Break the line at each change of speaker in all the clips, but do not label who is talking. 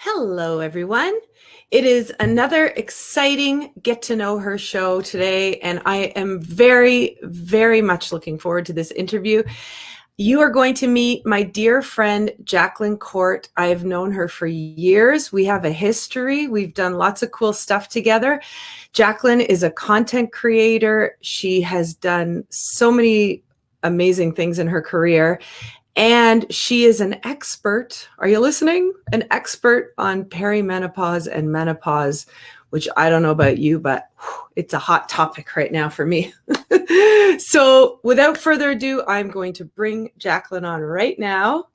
Hello, everyone. It is another exciting Get to Know Her show today, and I am very, very much looking forward to this interview. You are going to meet my dear friend, Jacqueline Court. I have known her for years. We have a history. We've done lots of cool stuff together. Jacqueline is a content creator. She has done so many amazing things in her career. And she is an expert. Are you listening? An expert on perimenopause and menopause, which I don't know about you, but it's a hot topic right now for me. So without further ado, I'm going to bring Jacqueline on right now.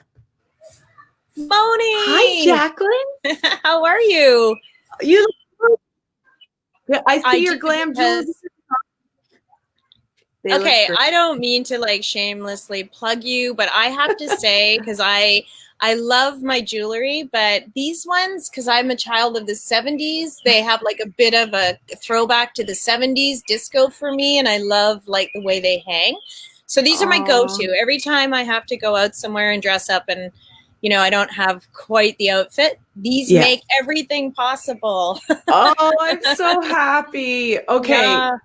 Moni!
Hi, Jacqueline.
How are you?
You look good. I see your glam jewelry.
Okay, I don't mean to like shamelessly plug you, but I have to say, because I love my jewelry, but these ones, because I'm a child of the 70s, they have like a bit of a throwback to the 70s disco for me, and I love like the way they hang. So these are my go-to. Every time I have to go out somewhere and dress up and, you know, I don't have quite the outfit, these make everything possible.
Oh, I'm so happy. Okay. Yeah.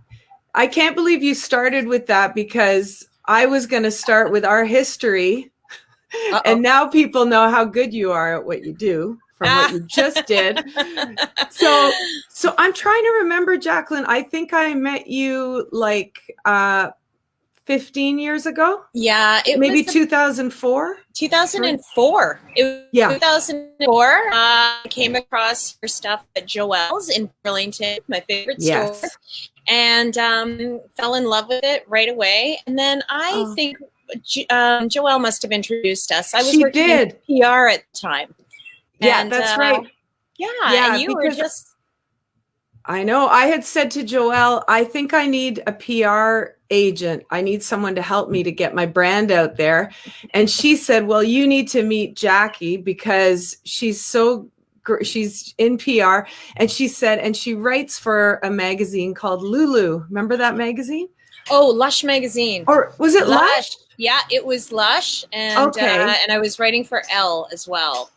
I can't believe you started with that because I was going to start with our history. And now people know how good you are at what you do from what you just did. So I'm trying to remember, Jacqueline, I think I met you like 15 years ago.
Yeah.
It maybe 2004.
2004. It was 2004. I came across your stuff at Joelle's in Burlington, my favorite store. And fell in love with it right away. And then I think Joelle must have introduced us. I was working in PR at the time.
Yeah, and, that's right.
Yeah, and you were just...
I know. I had said to Joelle, I think I need a PR agent. I need someone to help me to get my brand out there. And she said, well, you need to meet Jacquie because she's in PR, and she said, and she writes for a magazine called Lulu. Remember that magazine?
Oh, Lush magazine.
Or was it Lush?
Yeah, it was Lush, and and I was writing for Elle as well.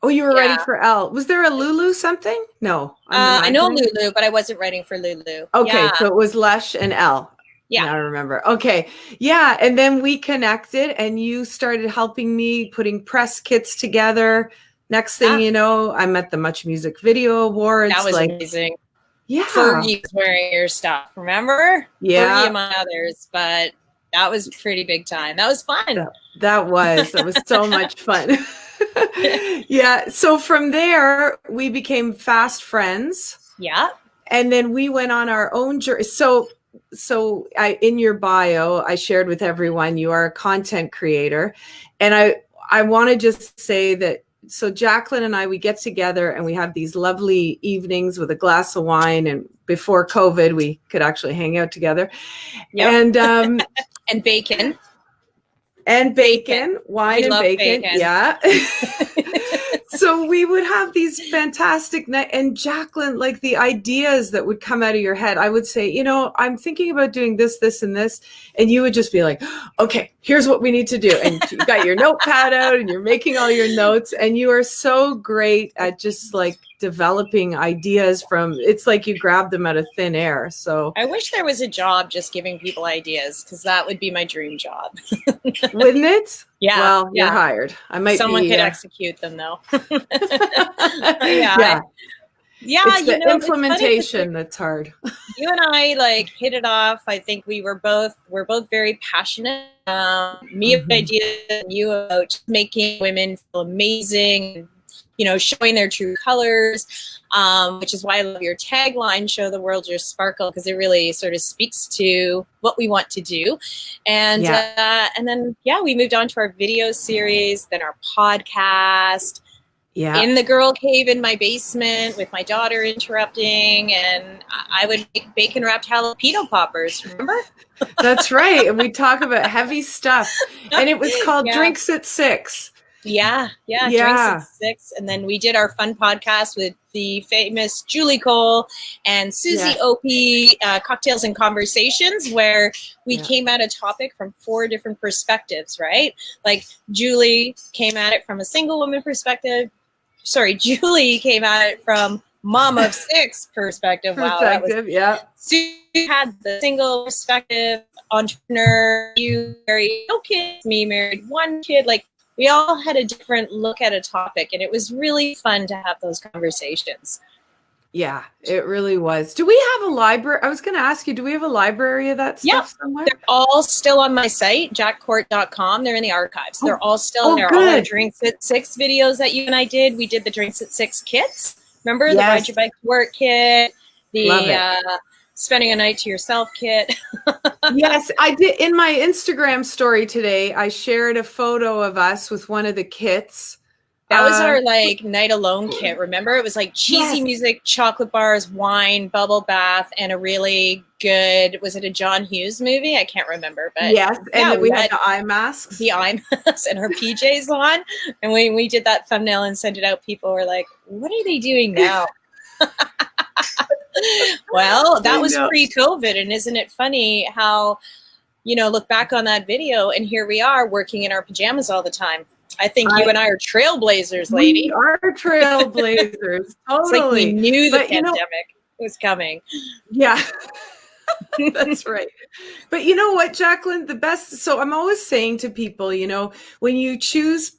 Oh, you were writing for Elle. Was there a Lulu something? No.
I know Lulu, but I wasn't writing for Lulu.
Okay, so it was Lush and Elle.
Yeah,
now I remember. Okay, yeah, and then we connected, and you started helping me putting press kits together. Next thing you know, I'm at the Much Music Video Awards.
That was amazing.
Yeah.
Fergie was wearing your stuff, remember?
Yeah.
Fergie among others, but that was pretty big time. That was fun.
That was so much fun. Yeah. So from there, we became fast friends.
Yeah.
And then we went on our own journey. So in your bio, I shared with everyone, you are a content creator. And I want to just say that, so Jacqueline and I, we get together and we have these lovely evenings with a glass of wine. And before COVID, we could actually hang out together. Yep. And
and bacon.
And bacon, wine and bacon. Yeah. So we would have these fantastic nights. And Jacqueline, like the ideas that would come out of your head, I would say, you know, I'm thinking about doing this, this, and this. And you would just be like, okay, here's what we need to do. And you got your notepad out and you're making all your notes. And you are so great at just like developing ideas from, it's like you grab them out of thin air. So
I wish there was a job just giving people ideas, because that would be my dream job.
Wouldn't it?
Yeah.
Well, you're hired.
Someone could execute them though.
Yeah. It's the
implementation
that's hard.
You and I like hit it off. I think we're both very passionate. Me about ideas, and you about making women feel amazing, you know, showing their true colors, which is why I love your tagline, show the world your sparkle, because it really sort of speaks to what we want to do. And then we moved on to our video series, then our podcast. Yeah. In the girl cave in my basement with my daughter interrupting, and I would make bacon wrapped jalapeno poppers, remember?
That's right. And we talk about heavy stuff. And it was called Drinks at 6.
Yeah. Drinks at 6. And then we did our fun podcast with the famous Julie Cole and Susie Opie, Cocktails and Conversations, where we came at a topic from 4 different perspectives, right? Like Julie came at it from a single woman perspective. Julie came at it from mom of 6 perspective. Wow, that was,
yeah.
So you had the single perspective, entrepreneur, you married no kids, me married 1 kid. Like, we all had a different look at a topic, and it was really fun to have those conversations.
Yeah, it really was. Do we have a library? I was going to ask you, do we have a library of that stuff somewhere?
They're all still on my site, jacqucourt.com. They're in the archives. They're all still in there.
Good.
All our Drinks at 6 videos that you and I did. We did the Drinks at 6 kits. Remember? The Ride Your Bike to Work kit, the Spending a Night to Yourself kit.
Yes, I did. In my Instagram story today, I shared a photo of us with one of the kits.
That was our like night alone kit. Remember, it was like cheesy music, chocolate bars, wine, bubble bath, and a really good. Was it a John Hughes movie? I can't remember, but
yes, and we had the eye masks,
and her PJs on. And when we did that thumbnail and sent it out, people were like, "What are they doing now?" Well, that was pre-COVID, and isn't it funny how, look back on that video, and here we are working in our pajamas all the time. I think you and I are trailblazers, lady.
We are trailblazers. Totally.
It's like we knew the pandemic was coming.
Yeah, that's right. But you know what, Jacqueline? The best. So I'm always saying to people, when you choose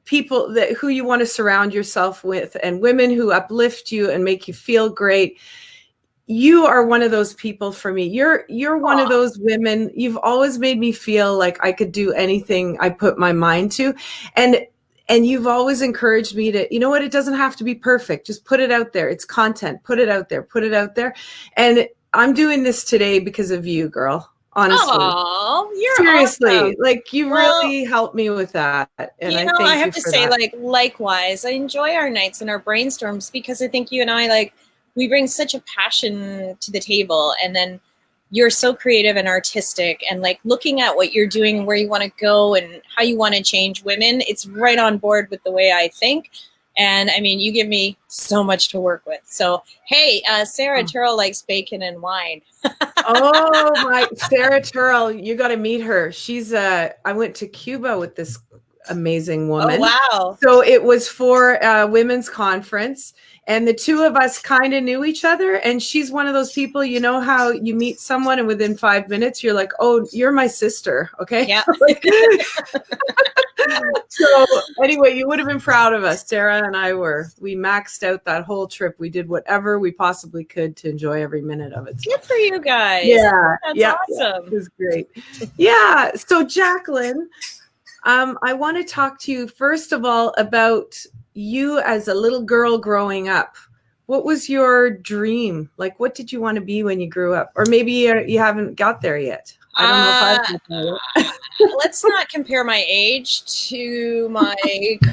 people who you want to surround yourself with, and women who uplift you and make you feel great, you are one of those people for me. You're one of those women. You've always made me feel like I could do anything I put my mind to. And you've always encouraged me to, it doesn't have to be perfect. Just put it out there. It's content. Put it out there. Put it out there. And I'm doing this today because of you, girl. Honestly.
Oh, you're
seriously
awesome.
Like, you really helped me with that. And
I have to say, like, likewise, I enjoy our nights and our brainstorms because I think you and I, we bring such a passion to the table, and then you're so creative and artistic, and looking at what you're doing and where you want to go and how you want to change women. It's right on board with the way I think. And I mean, you give me so much to work with. So, hey, Sarah Turrell likes bacon and wine.
Oh my, Sarah Turrell, you got to meet her. She's I went to Cuba with this amazing woman.
Oh, wow.
So it was for a women's conference, and the two of us kind of knew each other. And she's one of those people, how you meet someone and within 5 minutes you're like, oh, you're my sister. Okay.
Yeah.
So anyway, you would have been proud of us. Sarah and we maxed out that whole trip. We did whatever we possibly could to enjoy every minute of it.
Good for you guys.
Yeah.
That's awesome.
Yeah, it was great. Yeah. So Jacqueline, I want to talk to you first of all about you as a little girl growing up. What was your dream? Like, what did you want to be when you grew up? Or maybe you haven't got there yet. I don't know if
let's not compare my age to my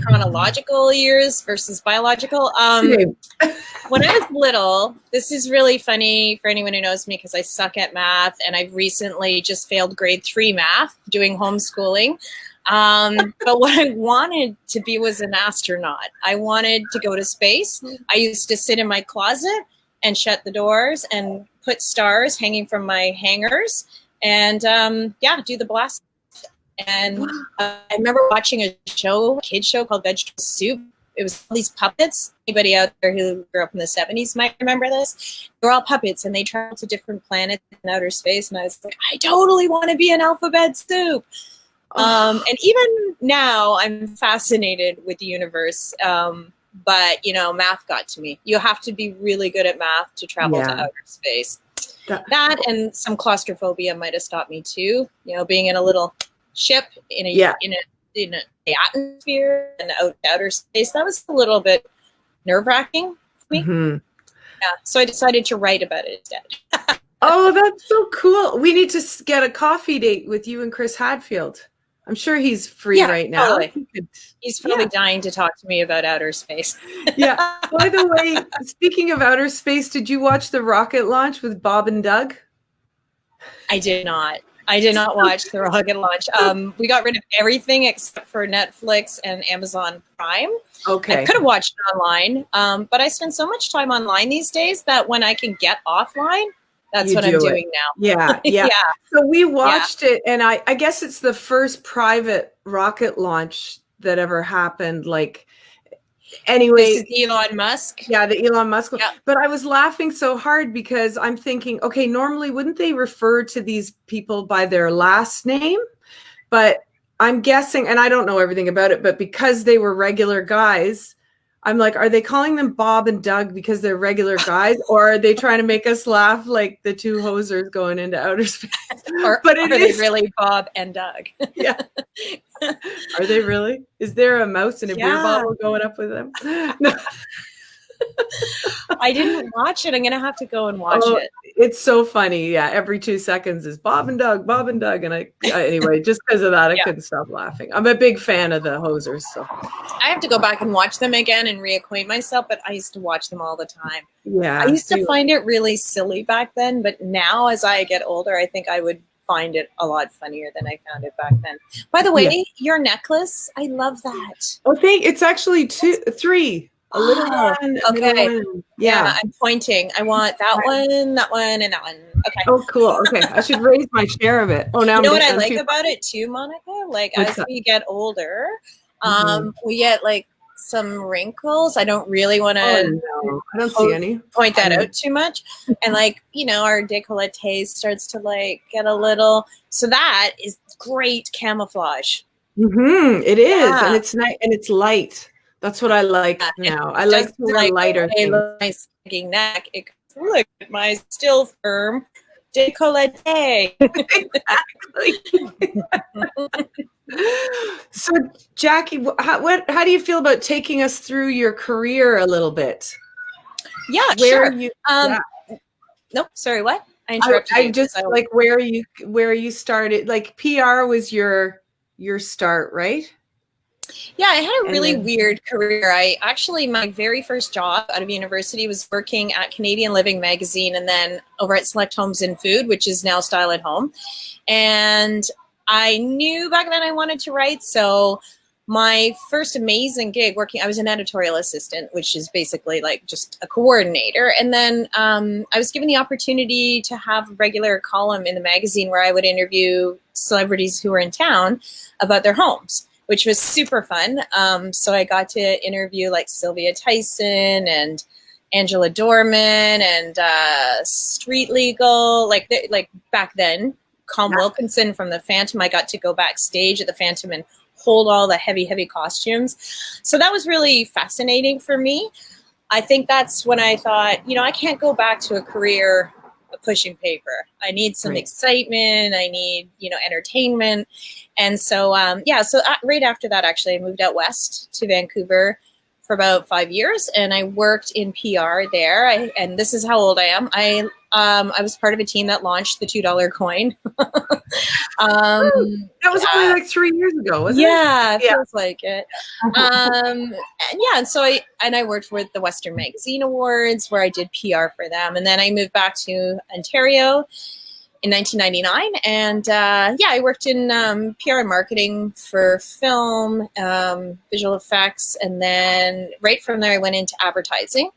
chronological years versus biological. When I was little, this is really funny for anyone who knows me because I suck at math, and I've recently just failed grade 3 math doing homeschooling. But what I wanted to be was an astronaut. I wanted to go to space. I used to sit in my closet and shut the doors and put stars hanging from my hangers and do the blast. And I remember watching a kid show called Vegetable Soup. It was all these puppets. Anybody out there who grew up in the 70s might remember this. They were all puppets, and they traveled to different planets in outer space. And I was like, I totally want to be an alphabet soup. And even now, I'm fascinated with the universe. But, math got to me. You have to be really good at math to travel to outer space. That and some claustrophobia might have stopped me too. Being in a little ship in an atmosphere and outer space, that was a little bit nerve-wracking for me. Mm-hmm. Yeah, so I decided to write about it instead.
Oh, that's so cool. We need to get a coffee date with you and Chris Hadfield. I'm sure he's free right now.
Totally. He's probably dying to talk to me about outer space.
Yeah. By the way, speaking of outer space, did you watch the rocket launch with Bob and Doug?
I did not. I did not watch the rocket launch. We got rid of everything except for Netflix and Amazon Prime.
Okay.
I could have watched it online, but I spend so much time online these days that when I can get offline, that's what I'm doing now.
Yeah. So we watched it, and I guess it's the first private rocket launch that ever happened. Anyway,
This is Elon Musk.
yeah, the Elon Musk.
Yeah.
But I was laughing so hard because I'm thinking, okay, normally wouldn't they refer to these people by their last name? But I'm guessing, and I don't know everything about it, but because they were regular guys, I'm like, are they calling them Bob and Doug because they're regular guys, or are they trying to make us laugh like the two hosers going into outer space?
Or
But
are they really Bob and Doug?
Yeah. Are they really? Is there a mouse in a beer
Yeah.
bottle going up with them? No.
I didn't watch it. I'm gonna have to go and watch it.
It's so funny. Yeah, every 2 seconds is Bob and Doug, Bob and Doug, and anyway, just because of that, I couldn't stop laughing. I'm a big fan of the hosers, so
I have to go back and watch them again and reacquaint myself. But I used to watch them all the time.
yeah.
I used to find it really silly back then, but now as I get older, I think I would find it a lot funnier than I found it back then. By the way, your necklace, I love that.
Oh, it's actually three. A little one.
Okay.
One.
Yeah, I'm pointing. I want that one, and that one. Okay.
Oh, cool. Okay, I should raise my share of it. Oh, now
you know what I like about it too, Monica? Like as we get older, we get like some wrinkles. I don't really want to.
Oh, no. I don't see any.
Point that out too much, and like our décolleté starts to like get a little. So that is great camouflage.
It is, and it's nice and it's light. That's what I like now. I like to wear lighter things.
My sagging neck. Look at my still firm décolleté.
Exactly. So, Jackie, how do you feel about taking us through your career a little bit?
Yeah, sure. Nope. Sorry, what? I interrupted you.
I just like where you started. Like PR was your start, right?
Yeah, I had a really weird career. My very first job out of university was working at Canadian Living magazine and then over at Select Homes and Food, which is now Style at Home. And I knew back then I wanted to write. So my first amazing gig I was an editorial assistant, which is basically like just a coordinator. And then I was given the opportunity to have a regular column in the magazine where I would interview celebrities who were in town about their homes, which was super fun. So I got to interview like Sylvia Tyson and Angela Dorman and Street Legal, like back then, Calm Wilkinson from the Phantom. I got to go backstage at the Phantom and hold all the heavy, heavy costumes. So that was really fascinating for me. I think that's when I thought, I can't go back to a career of pushing paper. I need some excitement. I need, entertainment. And so, right after that, actually, I moved out west to Vancouver for about 5 years, and I worked in PR there. And this is how old I am. I was part of a team that launched the $2 coin.
That was only like 3 years ago, wasn't it?
Yeah, it feels like it. And so I worked with the Western Magazine Awards where I did PR for them. And then I moved back to Ontario in 1999. And I worked in PR and marketing for film, visual effects. And then right from there, I went into advertising.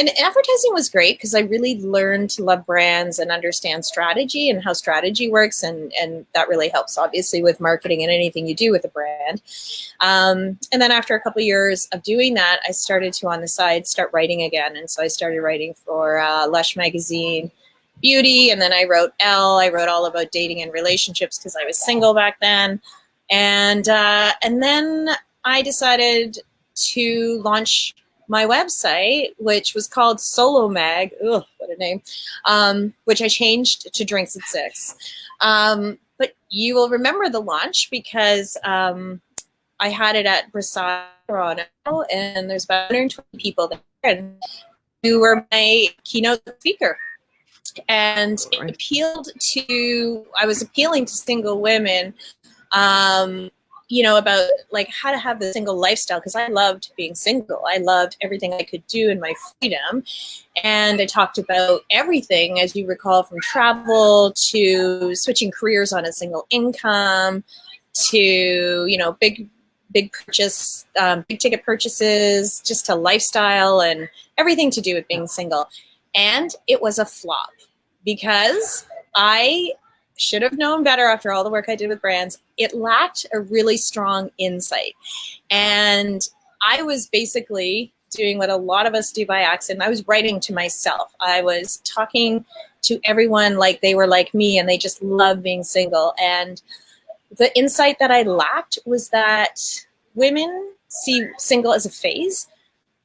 And advertising was great because I really learned to love brands and understand strategy and how strategy works. And that really helps, obviously, with marketing and anything you do with a brand. And then after a couple of years of doing that, I started to, on the side, start writing again. And so I started writing for Lush Magazine, Beauty. And then I wrote Elle. I wrote all about dating and relationships because I was single back then. And then I decided to launch my website, which was called Solo Mag. Ugh, what a name. Which I changed to Drinks at 6. But you will remember the launch because I had it at Versailles, Toronto, and there's about 120 people there, and you were my keynote speaker. And it I was appealing to single women, about like how to have the single lifestyle, because I loved being single. I loved everything I could do in my freedom. And I talked about everything, as you recall, from travel to switching careers on a single income to, big ticket purchases, just to lifestyle and everything to do with being single. And it was a flop because I should have known better after all the work I did with brands. It lacked a really strong insight. And I was basically doing what a lot of us do by accident. I was writing to myself. I was talking to everyone like they were like me and they just love being single. And the insight that I lacked was that women see single as a phase,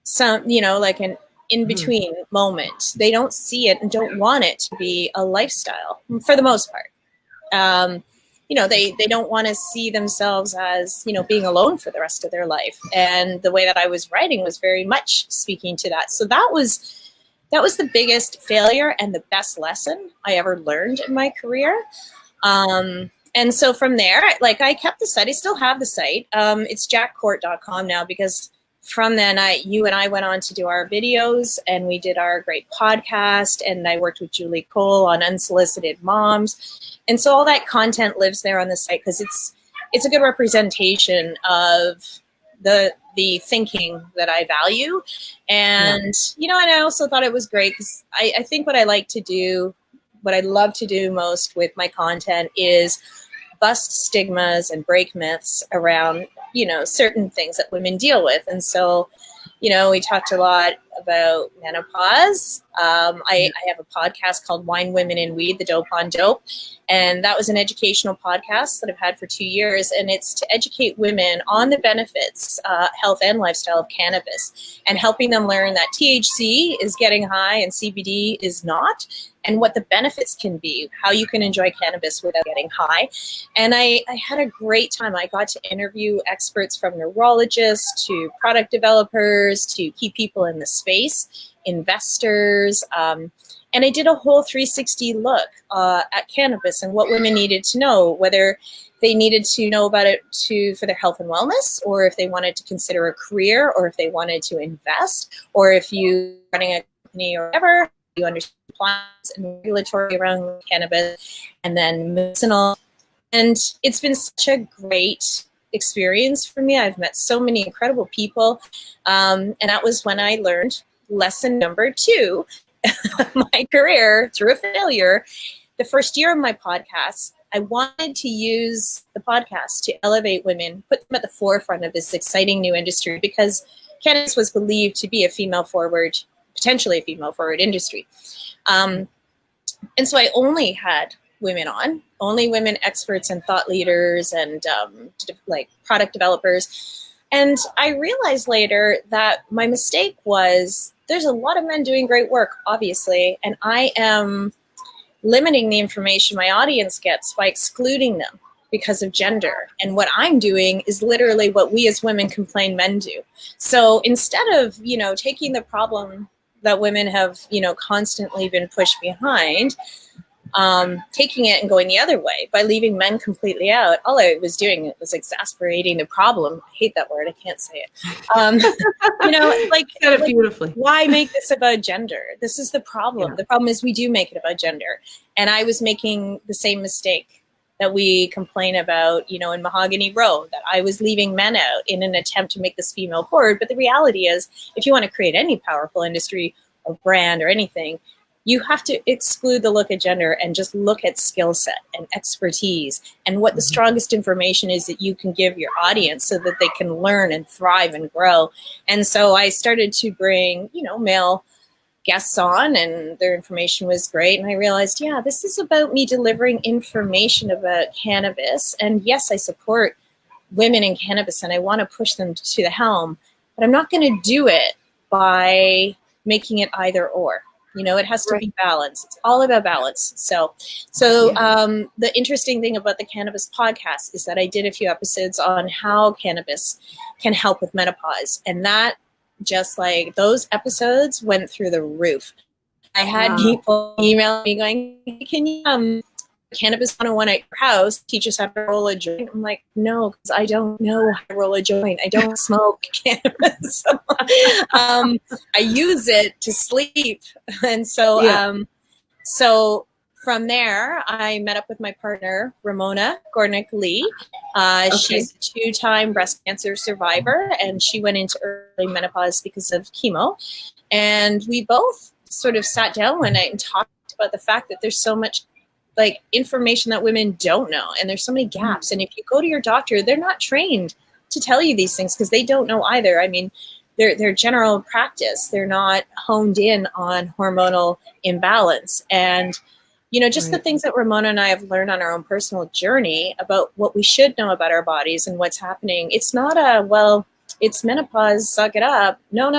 some, like an in-between moment. They don't see it and don't want it to be a lifestyle for the most part. They don't want to see themselves as, being alone for the rest of their life. And the way that I was writing was very much speaking to that. So that was the biggest failure and the best lesson I ever learned in my career. And so from there, I kept the site. I still have the site. It's jackcourt.com now, because from then you and I went on to do our videos, and we did our great podcast, and I worked with Jacqueline Court on Unsolicited Moms. And so all that content lives there on the site because it's a good representation of the thinking that I value. And, and I also thought it was great because I think what I love to do most with my content is bust stigmas and break myths around, certain things that women deal with. And so, we talked a lot about menopause. I have a podcast called Wine, Women, and Weed, The Dope on Dope. And that was an educational podcast that I've had for 2 years. And it's to educate women on the benefits, health and lifestyle of cannabis, and helping them learn that THC is getting high and CBD is not, and what the benefits can be, how you can enjoy cannabis without getting high. And I had a great time. I got to interview experts from neurologists to product developers to key people in the space, investors, and I did a whole 360 look at cannabis and what women needed to know, whether they needed to know about it for their health and wellness, or if they wanted to consider a career, or if they wanted to invest, or if you are running a company or whatever, you understand compliance and regulatory around cannabis, and then medicinal. And it's been such a great experience for me. I've met so many incredible people. And that was when I learned lesson number 2 of my career through a failure. The first year of my podcast, I wanted to use the podcast to elevate women, put them at the forefront of this exciting new industry, because cannabis was believed to be potentially a female-forward industry. And so I only had women on, only women experts and thought leaders and product developers. And I realized later that my mistake was there's a lot of men doing great work, obviously, and I am limiting the information my audience gets by excluding them because of gender. And what I'm doing is literally what we as women complain men do. So instead of, taking the problem that women have, constantly been pushed behind, taking it and going the other way by leaving men completely out, all I was doing was exasperating the problem. I hate that word. I can't say it.
Said it beautifully.
Why make this about gender? This is the problem. Yeah. The problem is we do make it about gender. And I was making the same mistake that we complain about, in Mahogany Row, that I was leaving men out in an attempt to make this female forward. But the reality is, if you want to create any powerful industry or brand or anything, you have to exclude the look at gender and just look at skill set and expertise and what the strongest information is that you can give your audience so that they can learn and thrive and grow. And so I started to bring, male guests on, and their information was great. And I realized, this is about me delivering information about cannabis. And yes, I support women in cannabis and I want to push them to the helm, but I'm not going to do it by making it either or. It has to be balance. It's all about balance. So the interesting thing about the cannabis podcast is that I did a few episodes on how cannabis can help with menopause. And that, just like those episodes, went through the roof. I had people email me going, can you cannabis 101 at your house teach us how to roll a joint? I'm like, no, because I don't know how to roll a joint. I don't smoke cannabis. I use it to sleep. And so so from there, I met up with my partner, Ramona Gornick-Lee. She's a 2-time breast cancer survivor, and she went into early menopause because of chemo. And we both sort of sat down one night and talked about the fact that there's so much information that women don't know, and there's so many gaps. And if you go to your doctor, they're not trained to tell you these things because they don't know either. I mean, they're general practice. They're not honed in on hormonal imbalance. And, you know, just the things that Ramona and I have learned on our own personal journey about what we should know about our bodies and what's happening. It's not well, it's menopause, suck it up. No.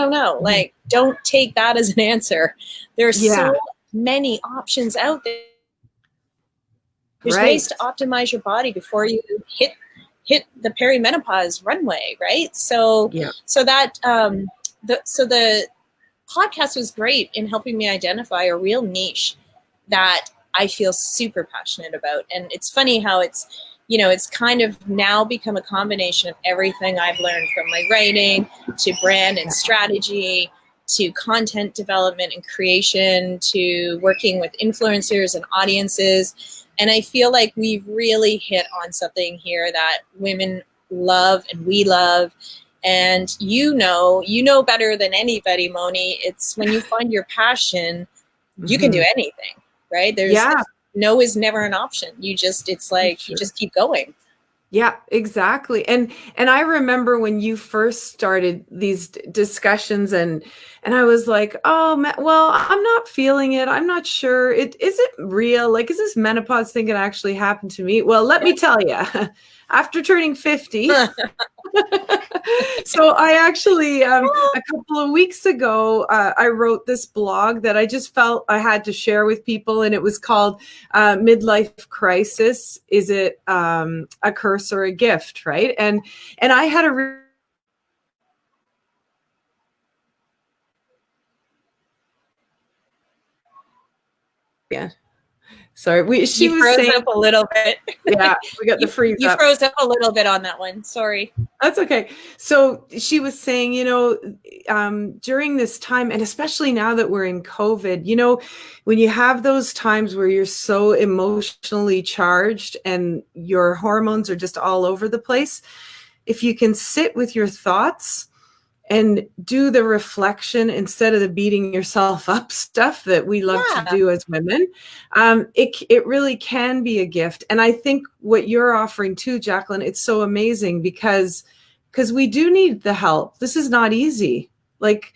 Like, don't take that as an answer. There's so many options out there. There's ways to optimize your body before you hit the perimenopause runway, right? So the podcast was great in helping me identify a real niche that I feel super passionate about. And it's funny how it's, you know, it's kind of now become a combination of everything I've learned from my writing to brand and strategy to content development and creation to working with influencers and audiences. And I feel like we've really hit on something here that women love and we love. And you know better than anybody, Moni, it's when you find your passion, you can do anything, right? There's no is never an option. It's like, you just keep going.
Yeah, exactly. And I remember when you first started these discussions and I was like, oh, well, I'm not feeling it. I'm not sure. Is it real? Like, is this menopause thing going to actually happen to me? Well, let me tell you, after turning 50, so I actually, a couple of weeks ago, I wrote this blog that I just felt I had to share with people. And it was called Midlife Crisis. Is it a curse or a gift? Right. And I had a Sorry, she was
froze
saying
up a little bit.
Yeah, we got the freeze
you
up.
froze up a little bit on that one. Sorry.
That's okay. So she was saying, you know, during this time, and especially now that we're in COVID, you know, when you have those times where you're so emotionally charged and your hormones are just all over the place, if you can sit with your thoughts and do the reflection instead of the beating yourself up stuff that we love to do as women, it really can be a gift. And I think what you're offering too, Jacqueline, it's so amazing because we do need the help. This is not easy. Like,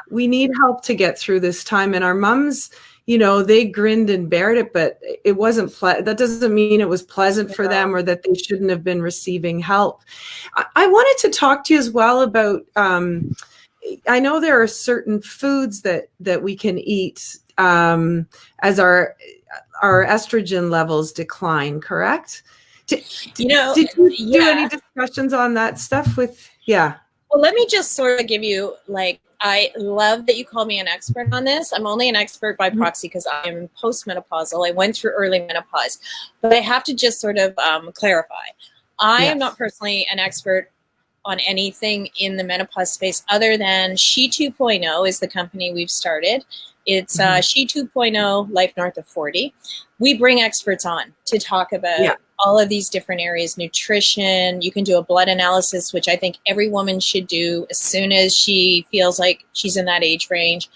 we need help to get through this time. And our mums, you know, they grinned and bared it, but it wasn't, that doesn't mean it was pleasant for them or that they shouldn't have been receiving help. I wanted to talk to you as well about, I know there are certain foods that we can eat as our estrogen levels decline, correct? Did you do any discussions on that stuff with,
Well, let me just sort of give you, like, I love that you call me an expert on this. I'm only an expert by proxy because I'm postmenopausal. I went through early menopause. But I have to just sort of clarify. I am not personally an expert on anything in the menopause space other than She 2.0 is the company we've started. It's She 2.0 Life North of 40. We bring experts on to talk about all of these different areas, nutrition. You can do a blood analysis, which I think every woman should do as soon as she feels like she's in that age range,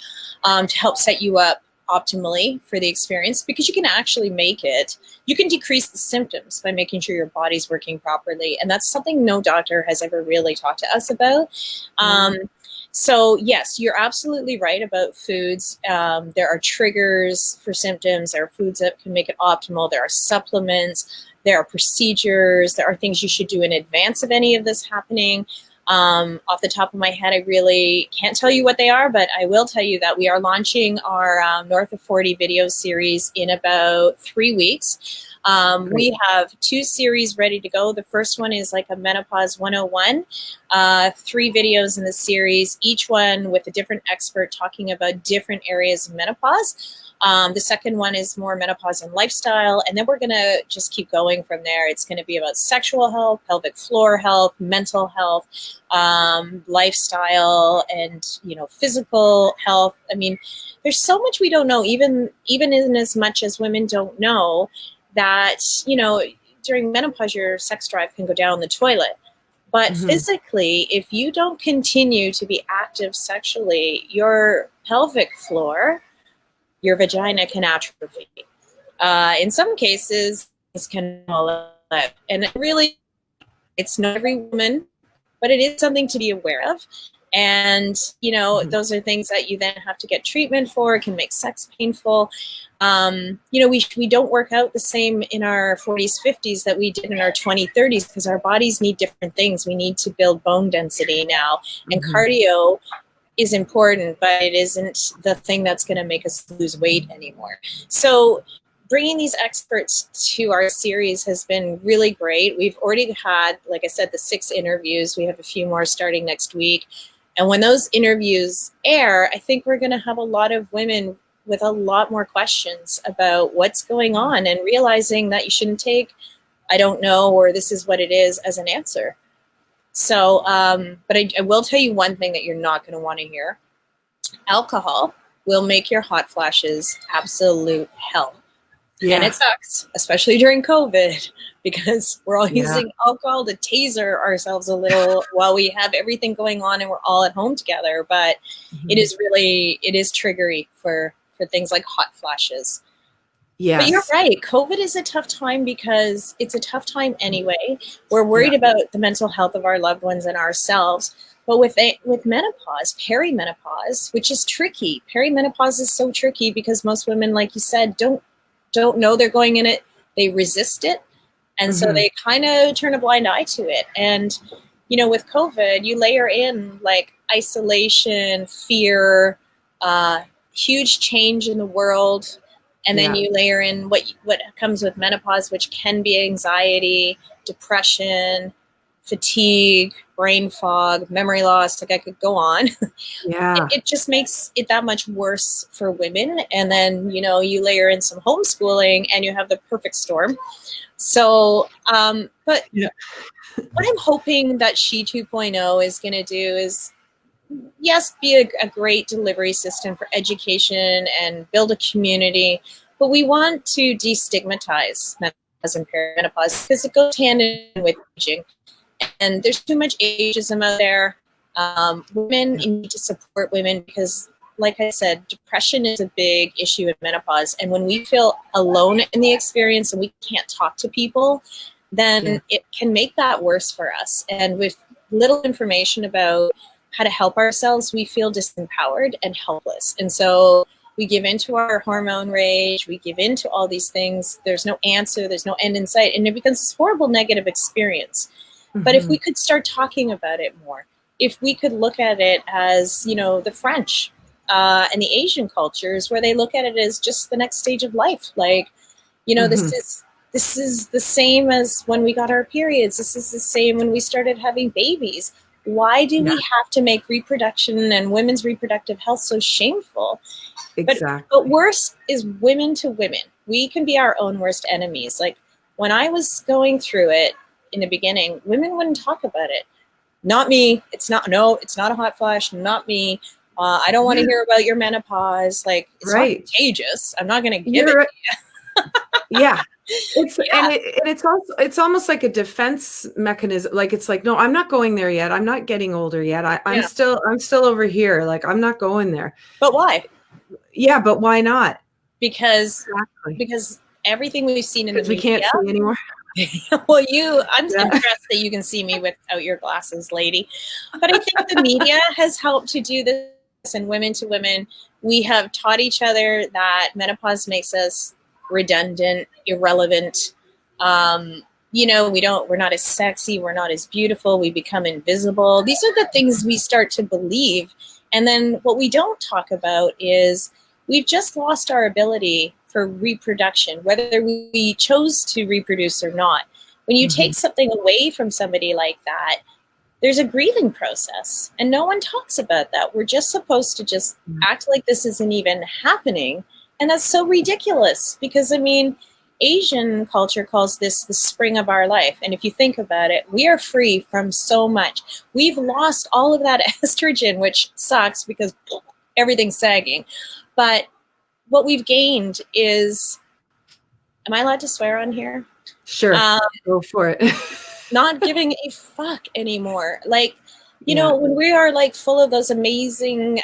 to help set you up optimally for the experience, because you can actually make it. You can decrease the symptoms by making sure your body's working properly. And that's something no doctor has ever really talked to us about. So yes, you're absolutely right about foods. There are triggers for symptoms. There are foods that can make it optimal. There are supplements. There are procedures. There are things you should do in advance of any of this happening. Off the top of my head, I really can't tell you what they are, but I will tell you that we are launching our North of 40 video series in about 3 weeks. We have 2 series ready to go. The first one is like a Menopause 101, 3 videos in the series, each one with a different expert talking about different areas of menopause. The second one is more menopause and lifestyle. And then we're going to just keep going from there. It's going to be about sexual health, pelvic floor health, mental health, lifestyle, and, you know, physical health. I mean, there's so much we don't know, even in as much as women don't know that, you know, during menopause, your sex drive can go down the toilet. But physically, if you don't continue to be active sexually, your pelvic floor, your vagina can atrophy. In some cases, this can fall out. And really, it's not every woman, but it is something to be aware of. And, you know, those are things that you then have to get treatment for. It can make sex painful. You know, we don't work out the same in our 40s, 50s that we did in our 20s, 30s, because our bodies need different things. We need to build bone density now. And cardio is important, but it isn't the thing that's going to make us lose weight anymore. So bringing these experts to our series has been really great. We've already had, like I said, the 6 interviews. We have a few more starting next week. And when those interviews air, I think we're going to have a lot of women with a lot more questions about what's going on and realizing that you shouldn't take, I don't know, or this is what it is as an answer. So, but I will tell you one thing that you're not going to want to hear. Alcohol will make your hot flashes absolute hell. Yeah. And it sucks, especially during COVID, because we're all using alcohol to taser ourselves a little while we have everything going on and we're all at home together. But it is triggery for things like hot flashes. Yes. But you're right. COVID is a tough time because it's a tough time anyway. We're worried about the mental health of our loved ones and ourselves. But with menopause, perimenopause, which is tricky. Perimenopause is so tricky because most women, like you said, don't know they're going in it. They resist it. And so they kind of turn a blind eye to it. And, you know, with COVID, you layer in like isolation, fear, huge change in the world. And then you layer in what comes with menopause, which can be anxiety, depression, fatigue, brain fog, memory loss. Like I could go on. Yeah. It just makes it that much worse for women. And then, you know, you layer in some homeschooling and you have the perfect storm. So, but what I'm hoping that She 2.0 is going to do is, yes, be a great delivery system for education and build a community. But we want to destigmatize menopause and perimenopause because it goes hand in hand with aging. And there's too much ageism out there. Women need to support women because, like I said, depression is a big issue in menopause. And when we feel alone in the experience and we can't talk to people, then it can make that worse for us. And with little information about how to help ourselves, we feel disempowered and helpless. And so we give into our hormone rage, we give into all these things. There's no answer, there's no end in sight, and it becomes this horrible negative experience. But if we could start talking about it more, if we could look at it as, you know, the French and the Asian cultures, where they look at it as just the next stage of life. Like, you know, this is the same as when we got our periods. This is the same when we started having babies. Why do we have to make reproduction and women's reproductive health so shameful? Exactly. But worse is women to women. We can be our own worst enemies. Like when I was going through it in the beginning, women wouldn't talk about it. Not me. It's not a hot flash. Not me. I don't want to hear about your menopause. Like it's not contagious. I'm not going to give it to you.
It's almost like a defense mechanism. Like it's like, no, I'm not going there yet. I'm not getting older yet. I'm still over here. Like I'm not going there.
But why?
Yeah, but why not?
Because everything we've seen in the media,
we can't see anymore.
Well, I'm impressed that you can see me without your glasses, lady. But I think the media has helped to do this, and women to women, we have taught each other that menopause makes us redundant, irrelevant. You know, we're not as sexy, we're not as beautiful, we become invisible. These are the things we start to believe. And then what we don't talk about is we've just lost our ability for reproduction, whether we chose to reproduce or not. When you take something away from somebody like that, there's a grieving process, and no one talks about that. We're just supposed to just act like this isn't even happening, and that's so ridiculous because, I mean, Asian culture calls this the spring of our life, and if you think about it, we are free from so much. We've lost all of that estrogen, which sucks because everything's sagging, but what we've gained is, am I allowed to swear on here?
Sure, go for it.
Not giving a fuck anymore. Like, you know, when we are like full of those amazing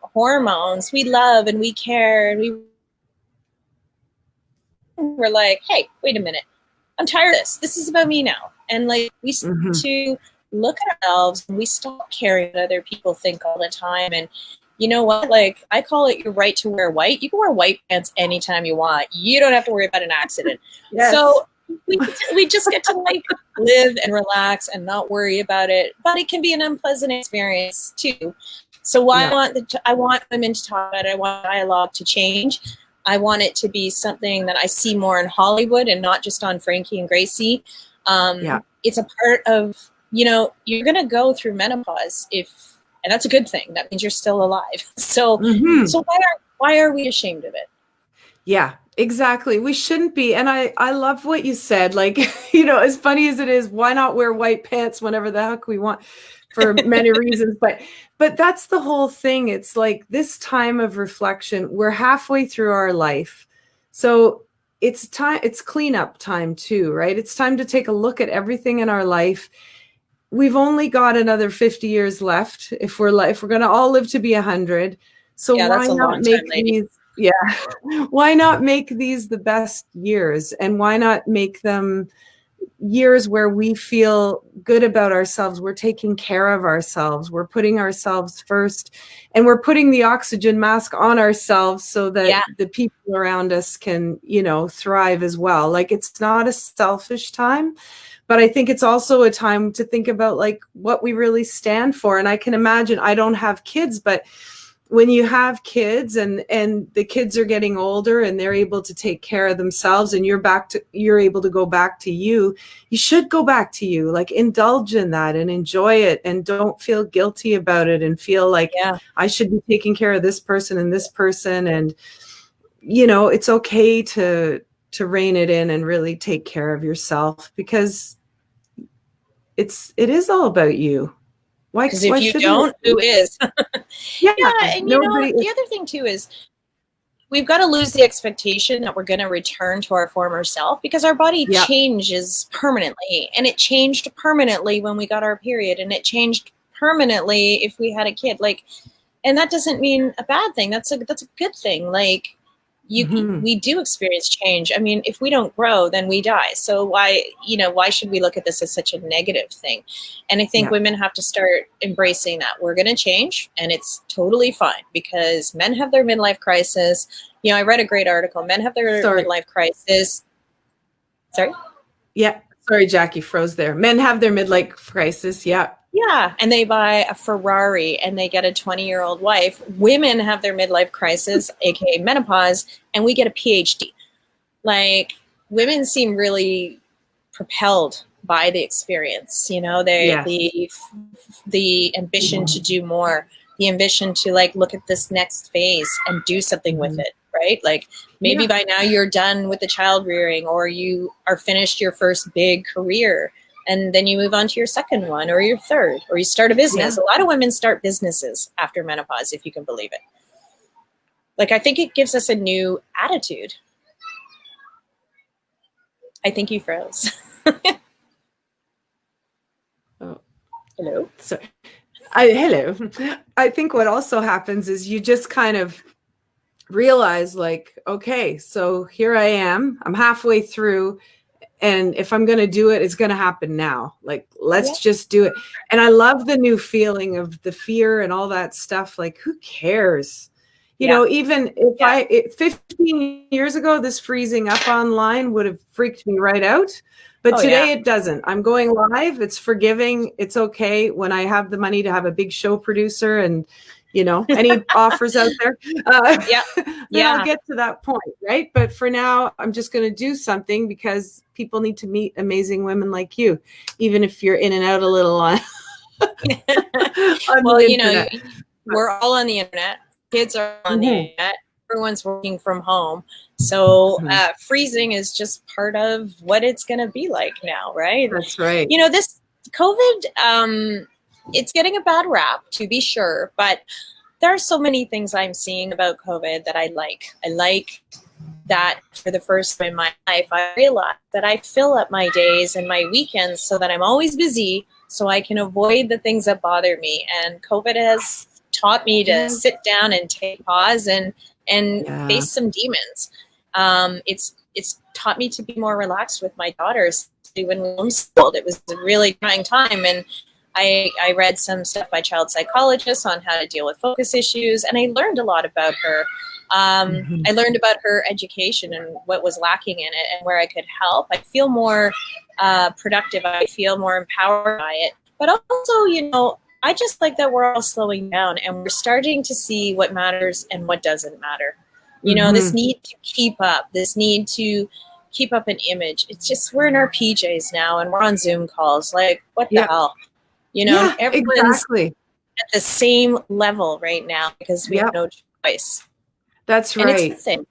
hormones, we love and we care and we're like, hey, wait a minute. I'm tired of this. This is about me now. And like we start to look at ourselves and we stop caring what other people think all the time. And you know what? Like, I call it your right to wear white. You can wear white pants anytime you want. You don't have to worry about an accident.
Yes.
So we just get to like live and relax and not worry about it. But it can be an unpleasant experience too. So I want women to talk about it. I want dialogue to change. I want it to be something that I see more in Hollywood and not just on Frankie and Gracie. It's a part of, you know, you're going to go through menopause and that's a good thing. That means you're still alive. So, so why are we ashamed of it?
Yeah, exactly. We shouldn't be. And I love what you said. Like, you know, as funny as it is, why not wear white pants whenever the heck we want for many reasons. But that's the whole thing. It's like this time of reflection, we're halfway through our life. So it's cleanup time too, right? It's time to take a look at everything in our life. We've only got another 50 years left if we're going to all live to be 100. So why not make these? Yeah. Why not make these the best years? And why not make them years where we feel good about ourselves? We're taking care of ourselves. We're putting ourselves first, and we're putting the oxygen mask on ourselves so that the people around us can, you know, thrive as well. Like, it's not a selfish time, but I think it's also a time to think about like what we really stand for. And I can imagine, I don't have kids, but when you have kids and the kids are getting older and they're able to take care of themselves and you're able to go back to you should go back to you, like indulge in that and enjoy it and don't feel guilty about it and feel like I should be taking care of this person and this person. And, you know, it's okay to rein it in and really take care of yourself, because it is all about you.
Because if you don't, who is? And you know, the other thing too is we've got to lose the expectation that we're going to return to our former self, because our body changes permanently, and it changed permanently when we got our period, and it changed permanently if we had a kid. Like, and that doesn't mean a bad thing. That's a good thing. Like, we do experience change. I mean, if we don't grow, then we die. So why should we look at this as such a negative thing? And I think women have to start embracing that we're going to change, and it's totally fine, because men have their midlife crisis. You know, I read a great article. Men have their midlife crisis. Sorry?
Yeah. Sorry, Jackie froze there. Men have their midlife crisis. Yeah.
Yeah, and they buy a Ferrari and they get a 20-year-old wife. Women have their midlife crisis, aka menopause, and we get a PhD. Like, women seem really propelled by the experience. You know, the ambition to do more, the ambition to like look at this next phase and do something with it. Right? Like, maybe by now you're done with the child rearing, or you are finished your first big career. And then you move on to your second one or your third, or you start a business. A lot of women start businesses after menopause, if you can believe it. Like, I think it gives us a new attitude. I think you froze. Hello?
Sorry. Hello. I think what also happens is you just kind of realize, like, okay, so here I am. I'm halfway through. And if I'm going to do it, it's going to happen now. Like, let's just do it. And I love the new feeling of the fear and all that stuff. Like, who cares? You know, even if 15 years ago, this freezing up online would have freaked me right out. But today it doesn't. I'm going live. It's forgiving. It's okay. When I have the money to have a big show producer and, you know, any offers out there, then I'll get to that point, right? But for now, I'm just going to do something because people need to meet amazing women like you, even if you're in and out a little on.
Well, you know, we're all on the internet. Kids are on the internet. Everyone's working from home. So freezing is just part of what it's going to be like now, right?
That's right.
You know, this COVID, it's getting a bad rap, to be sure, but there are so many things I'm seeing about COVID that I like. I like that for the first time in my life, I realized that I fill up my days and my weekends so that I'm always busy, so I can avoid the things that bother me. And COVID has taught me to sit down and take pause and face some demons. It's taught me to be more relaxed with my daughters. When we homeschooled, it was a really trying time, and I read some stuff by child psychologists on how to deal with focus issues, and I learned a lot about her. I learned about her education and what was lacking in it and where I could help. I feel more productive. I feel more empowered by it. But also, you know, I just like that we're all slowing down and we're starting to see what matters and what doesn't matter. You know, this need to keep up, this need to keep up an image. It's just, we're in our PJs now and we're on Zoom calls. Like, what the hell? You know, everyone's at the same level right now because we have no choice.
That's right.
And it's the thing.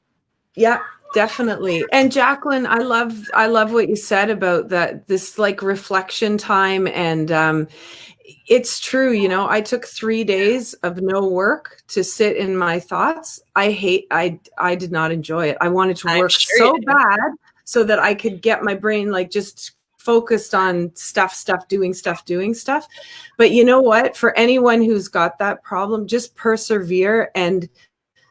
Yeah, definitely. And Jacqueline, I love what you said about that, this like reflection time. And it's true. You know, I took 3 days of no work to sit in my thoughts. I did not enjoy it. I wanted to work so bad so that I could get my brain like just focused on doing stuff. But you know what? For anyone who's got that problem, just persevere and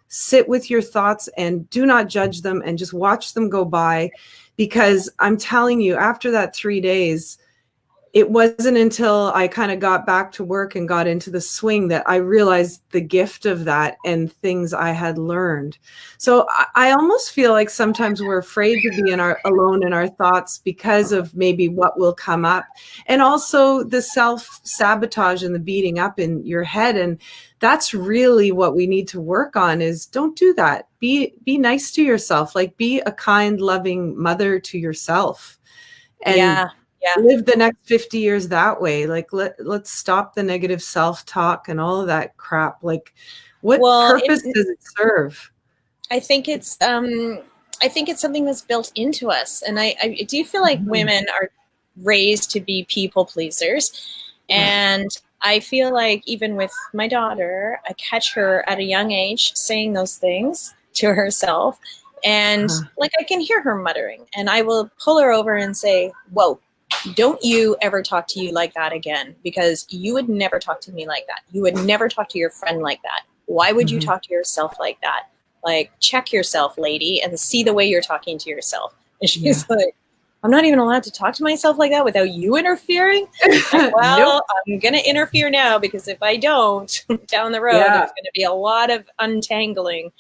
sit with your thoughts and do not judge them and just watch them go by. Because I'm telling you, after that 3 days, it wasn't until I kind of got back to work and got into the swing that I realized the gift of that and things I had learned. So I almost feel like sometimes we're afraid to be alone in our thoughts because of maybe what will come up, and also the self-sabotage and the beating up in your head. And that's really what we need to work on, is don't do that. Be nice to yourself, like be a kind, loving mother to yourself. And live the next 50 years that way. Like let's stop the negative self-talk and all of that crap. Like what purpose does it serve?
I think it's something that's built into us. And I do feel like women are raised to be people pleasers. And I feel like even with my daughter, I catch her at a young age saying those things to herself. And like I can hear her muttering, and I will pull her over and say, whoa, don't you ever talk to you like that again, because you would never talk to me like that. You would never talk to your friend like that. Why would you talk to yourself like that? Like, check yourself, lady, and see the way you're talking to yourself. And she's like, I'm not even allowed to talk to myself like that without you interfering? Like, well, I'm going to interfere now, because if I don't, down the road, there's going to be a lot of untangling.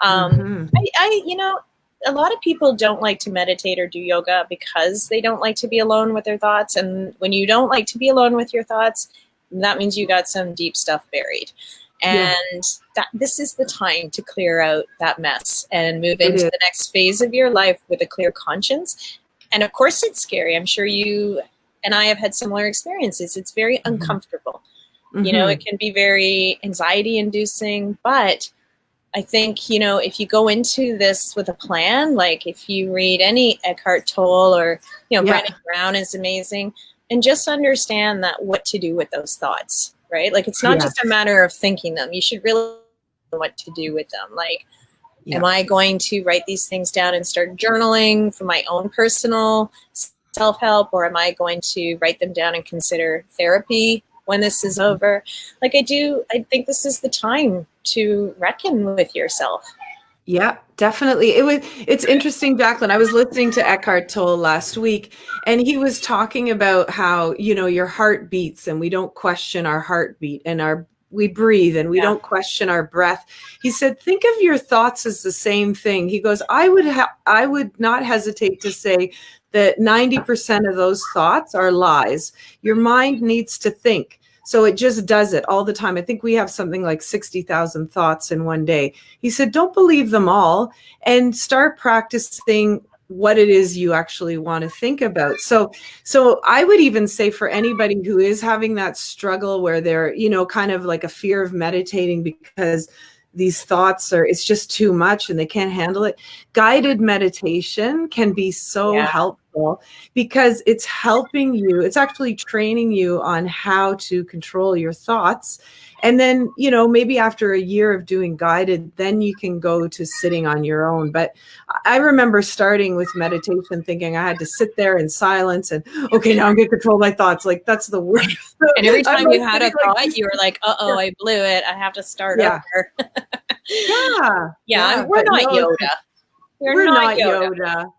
You know, a lot of people don't like to meditate or do yoga because they don't like to be alone with their thoughts. And when you don't like to be alone with your thoughts, that means you got some deep stuff buried. And this is the time to clear out that mess and move into the next phase of your life with a clear conscience. And of course, it's scary. I'm sure you and I have had similar experiences. It's very uncomfortable. You know, it can be very anxiety inducing, but I think, you know, if you go into this with a plan, like if you read any Eckhart Tolle or, you know, Brené Brown is amazing, and just understand that what to do with those thoughts, right? Like, it's not just a matter of thinking them. You should really know what to do with them. Like, am I going to write these things down and start journaling for my own personal self-help, or am I going to write them down and consider therapy when this is over? Like, I think this is the time to reckon with yourself.
Yeah, definitely. It's interesting, Jacqueline. I was listening to Eckhart Tolle last week, and he was talking about how, you know, your heart beats and we don't question our heartbeat, and we breathe and we don't question our breath. He said, think of your thoughts as the same thing. He goes, I would not hesitate to say that 90% of those thoughts are lies. Your mind needs to think. So it just does it all the time. I think we have something like 60,000 thoughts in one day. He said, don't believe them all, and start practicing what it is you actually want to think about. So I would even say, for anybody who is having that struggle where they're, you know, kind of like a fear of meditating because these thoughts it's just too much and they can't handle it. Guided meditation can be so helpful, because it's helping you. It's actually training you on how to control your thoughts. And then, you know, maybe after a year of doing guided, then you can go to sitting on your own. But I remember starting with meditation thinking I had to sit there in silence and, okay, now I'm going to control my thoughts. Like, that's the worst.
And every time you had a thought, you were like, uh-oh, I blew it. I have to start over. We're not Yoda. We're not Yoda.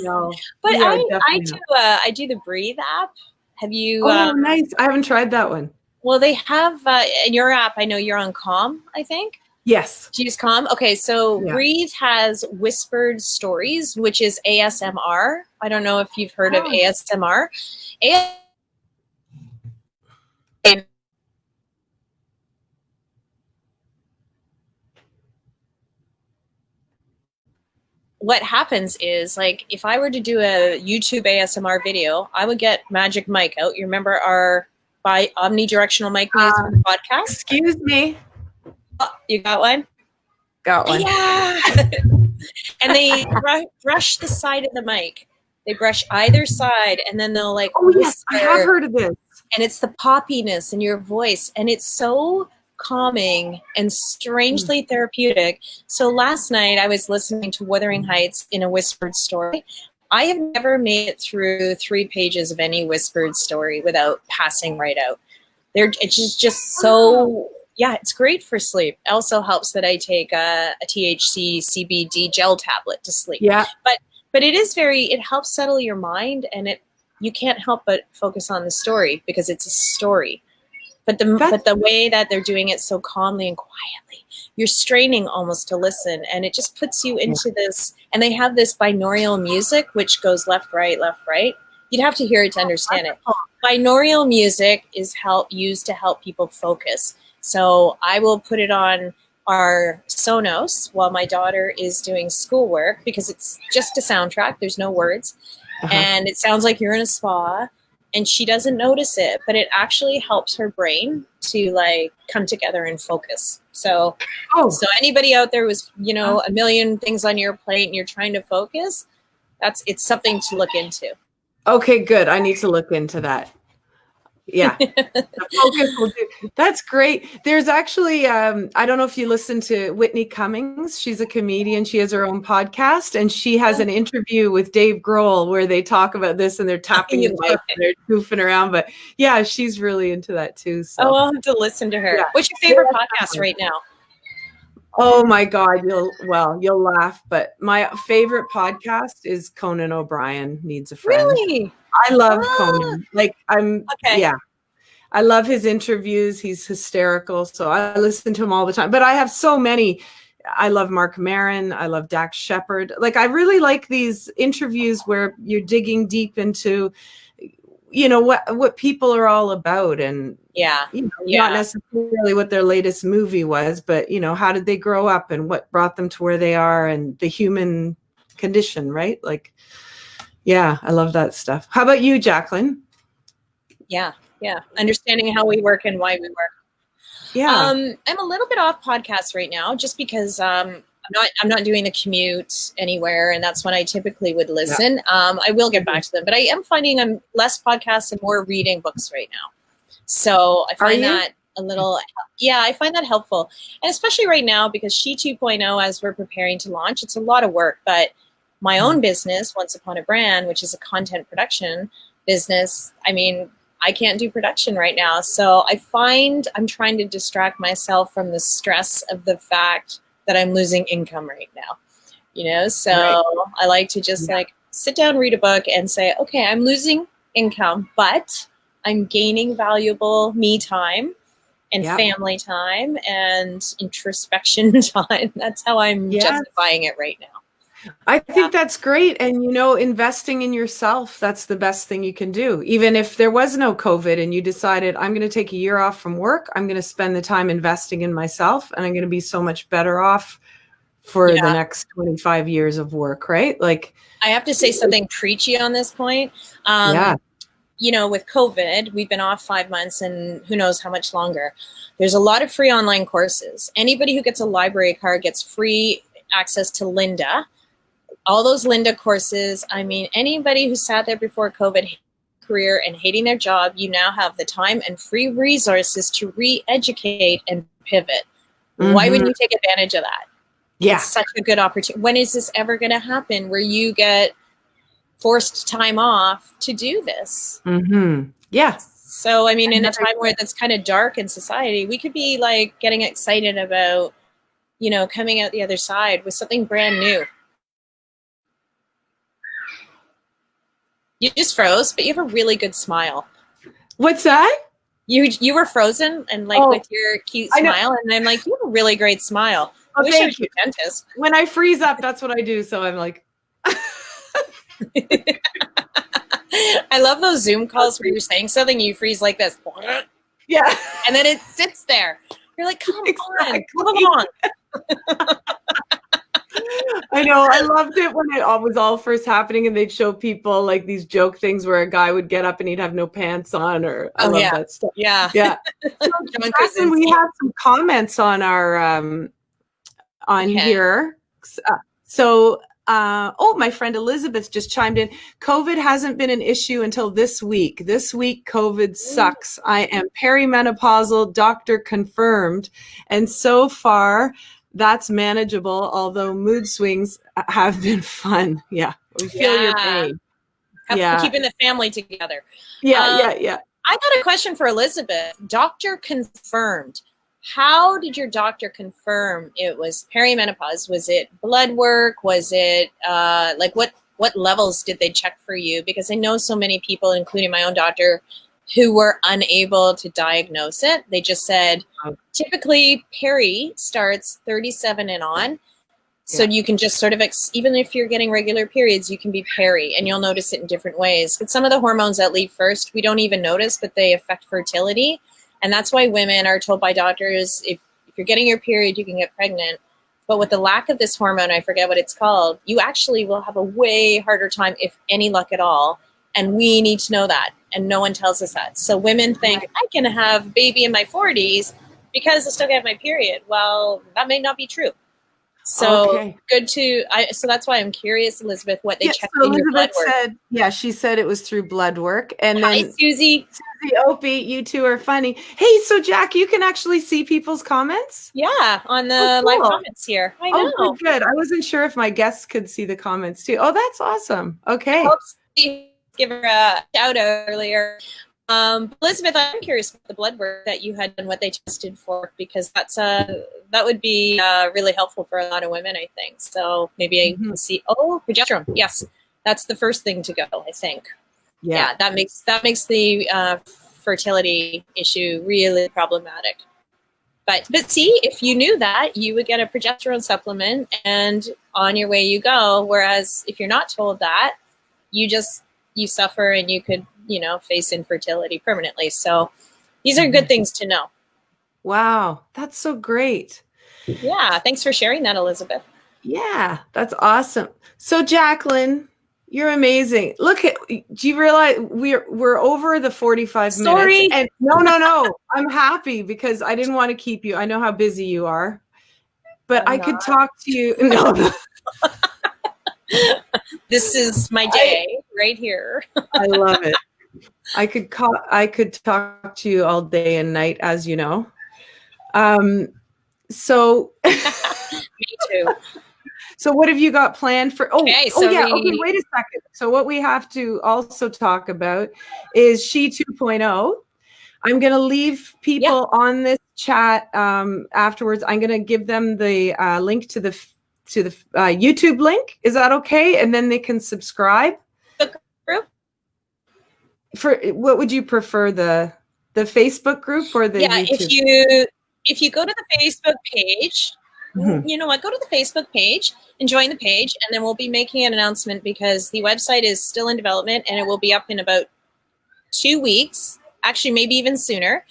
No.
But I do the Breathe app. Have you?
Oh, nice. I haven't tried that one.
Well, they have in your app. I know you're on Calm, I think.
Yes.
Do you use Calm? Okay, so
Yeah.
Breathe has whispered stories, which is ASMR. I don't know if you've heard of ASMR. What happens is, like, if I were to do a YouTube ASMR video, I would get Magic Mike out. You remember our omnidirectional mic we use for the podcast?
Excuse me.
Oh, you got one?
Got one.
Yeah. And they brush the side of the mic. They brush either side, and then they'll like.
Oh yes, I have heard of this.
And it's the poppiness in your voice, and it's so calming and strangely therapeutic. So last night I was listening to Wuthering Heights in a whispered story. I have never made it through 3 pages of any whispered story without passing right out. It's just so, yeah, it's great for sleep. It also helps that I take a THC CBD gel tablet to sleep.
Yeah.
But it helps settle your mind, and you can't help but focus on the story because it's a story. But the way that they're doing it so calmly and quietly, you're straining almost to listen, and it just puts you into this. And they have this binaural music, which goes left, right, left, right. You'd have to hear it to understand it. Binaural music is used to help people focus. So I will put it on our Sonos while my daughter is doing schoolwork because it's just a soundtrack. There's no words. And it sounds like you're in a spa, and she doesn't notice it, but it actually helps her brain to like come together and focus. So anybody out there with, a million things on your plate and you're trying to focus, it's something to look into.
Okay, good. I need to look into that. Yeah. Focus will do. That's great. There's actually, I don't know if you listen to Whitney Cummings. She's a comedian. She has her own podcast, and she has an interview with Dave Grohl where they talk about this, and they're tapping the mic and they're goofing around. But yeah, she's really into that too. So.
Oh, I'll have to listen to her. Yeah. What's your favorite podcast right now?
Oh my God, you'll laugh, but my favorite podcast is Conan O'Brien Needs a Friend.
Really?
I love Conan. Like I love his interviews. He's hysterical. So I listen to him all the time, but I have so many. I love Mark Maron. I love Dax Shepard. Like, I really like these interviews where you're digging deep into, what people are all about, and not necessarily what their latest movie was, but how did they grow up and what brought them to where they are, and the human condition, right? Like, yeah, I love that stuff. How about you, Jacqueline?
Yeah. Understanding how we work and why we work.
Yeah.
I'm a little bit off podcasts right now just because I'm not doing the commute anywhere, and that's when I typically would listen. Yeah. I will get back to them, but I am finding I'm less podcasts and more reading books right now. So I find that I find that helpful. And especially right now, because She 2.0, as we're preparing to launch, it's a lot of work, but my own business, Once Upon a Brand, which is a content production business, I mean, I can't do production right now. So I find I'm trying to distract myself from the stress of the fact that I'm losing income right now, so I like to just sit down, read a book and say, okay, I'm losing income, but I'm gaining valuable me time and family time and introspection time. That's how I'm justifying it right now.
I think that's great. And, investing in yourself, that's the best thing you can do. Even if there was no COVID and you decided, I'm going to take a year off from work, I'm going to spend the time investing in myself, and I'm going to be so much better off for the next 25 years of work, right? Like,
I have to say something preachy on this point. With COVID, we've been off 5 months and who knows how much longer. There's a lot of free online courses. Anybody who gets a library card gets free access to Lynda. All those Lynda courses, I mean, anybody who sat there before COVID career and hating their job, you now have the time and free resources to re-educate and pivot. Mm-hmm. Why wouldn't you take advantage of that? Yeah. It's such a good opportunity. When is this ever going to happen where you get forced time off to do this?
Mm-hmm. Yeah.
So, I mean, in a time where that's kind of dark in society, we could be like getting excited about, coming out the other side with something brand new. You just froze, but you have a really good smile.
What's that?
You were frozen and like with your cute smile, and I'm like, you have a really great smile. I wish I was your dentist.
When I freeze up, that's what I do. So I'm like,
I love those Zoom calls where you're saying something, you freeze like this.
Yeah.
And then it sits there. You're like, come on, move along.
I know. I loved it when it was all first happening and they'd show people like these joke things where a guy would get up and he'd have no pants on, or I love that stuff.
Yeah.
Yeah. So, Jacqueline, we have some comments on our here. My friend Elizabeth just chimed in. COVID hasn't been an issue until this week. This week, COVID sucks. I am perimenopausal, doctor confirmed. And so far, that's manageable, although mood swings have been fun. Yeah. We feel your pain.
Keeping the family together.
Yeah.
I got a question for Elizabeth. Doctor confirmed. How did your doctor confirm it was perimenopause? Was it blood work? Was it what levels did they check for you? Because I know so many people, including my own doctor, who were unable to diagnose it. They just said, typically peri starts 37 and on. So you can just sort of, even if you're getting regular periods, you can be peri, and you'll notice it in different ways. But some of the hormones that leave first, we don't even notice, but they affect fertility. And that's why women are told by doctors, if you're getting your period, you can get pregnant. But with the lack of this hormone, I forget what it's called, you actually will have a way harder time, if any luck at all. And we need to know that. And no one tells us that. So women think, I can have a baby in my 40s because I still have my period. Well, that may not be true. So so that's why I'm curious, Elizabeth, what they checked in your blood work.
She said it was through blood work. And
Hi,
then
Susie,
Opie, you two are funny. Hey, so Jack, you can actually see people's comments?
Yeah, on the live comments here. I know.
Oh, good. I wasn't sure if my guests could see the comments too. Oh, that's awesome. Okay.
Give her a shout out earlier. Elizabeth, I'm curious about the blood work that you had and what they tested for, because that would be really helpful for a lot of women, I think. So maybe I can see. Oh, progesterone. Yes, that's the first thing to go, I think. Yeah, that makes the fertility issue really problematic. But see, if you knew that, you would get a progesterone supplement, and on your way you go. Whereas if you're not told that, you suffer, and you could face infertility permanently. So these are good things to know.
Wow, that's so great.
Yeah, thanks for sharing that, Elizabeth.
Yeah, that's awesome. So Jacqueline, you're amazing. Look, do you realize we're over the 45 minutes? And no. I'm happy because I didn't want to keep you. I know how busy you are, but I could talk to you. No.
This is my day right here.
I love it. I could talk to you all day and night, as you know. So
me too.
So what have you got planned for?
Okay,
wait a second. So what we have to also talk about is She 2.0. I'm going to leave people on this chat afterwards. I'm going to give them the link to the YouTube link. Is that okay? And then they can subscribe. For what would you prefer, the Facebook group or the YouTube?
If you go to the Facebook page, you know what, go to the Facebook page and join the page, and then we'll be making an announcement because the website is still in development and it will be up in about 2 weeks, actually maybe even sooner.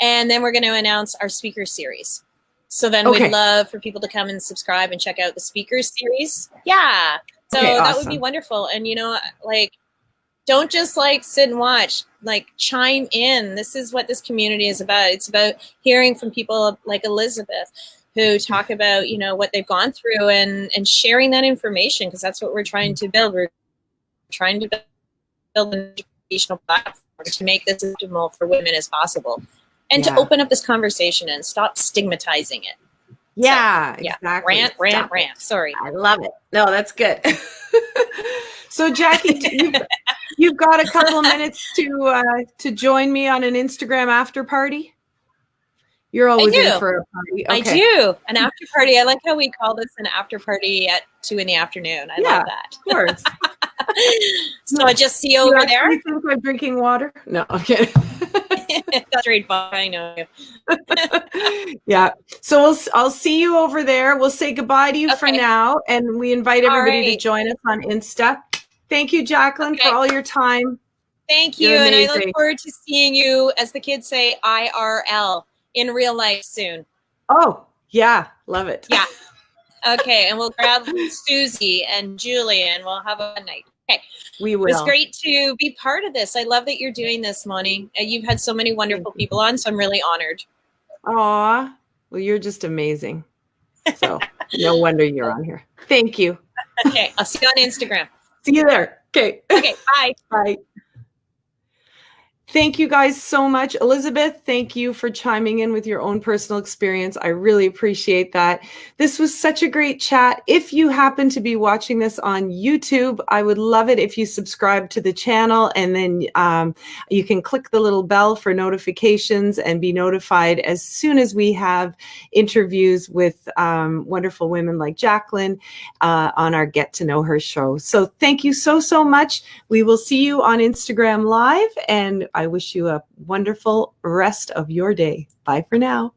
And then we're going to announce our speaker series. So then we'd love for people to come and subscribe and check out the speaker series. Yeah. So that would be wonderful. And don't just sit and watch, chime in. This is what this community is about. It's about hearing from people like Elizabeth who talk about, what they've gone through and sharing that information, because that's what we're trying to build. We're trying to build an educational platform to make this as optimal for women as possible and to open up this conversation and stop stigmatizing it.
Yeah, exactly.
Rant. Sorry.
I love it. No, that's good. So Jackie, you've got a couple of minutes to join me on an Instagram after party. You're always in for a party. Okay.
I do. An after party. I like how we call this an after party at 2 p.m. I love that.
Of course.
So I just see you over there.
You think I'm drinking water? No, I'm kidding.
That's great fun. I know you.
Yeah. So I'll see you over there. We'll say goodbye to you for now, and we invite everybody to join us on Insta. Thank you, Jacqueline, for all your time.
Thank you, and I look forward to seeing you, as the kids say, IRL, in real life soon.
Oh, yeah. Love it.
Yeah. Okay, and we'll grab Susie and Julie, and we'll have a night. Okay.
We will.
It's great to be part of this. I love that you're doing this, Moni. You've had so many wonderful people on, so I'm really honored.
Aw. Well, you're just amazing. So no wonder you're on here. Thank you.
Okay, I'll see you on Instagram.
See you there. Okay.
Okay, bye.
Bye. Thank you guys so much. Elizabeth, thank you for chiming in with your own personal experience. I really appreciate that. This was such a great chat. If you happen to be watching this on YouTube, I would love it if you subscribe to the channel, and then you can click the little bell for notifications and be notified as soon as we have interviews with wonderful women like Jacqueline on our Get to Know Her show. So thank you so, so much. We will see you on Instagram Live, and I wish you a wonderful rest of your day. Bye for now.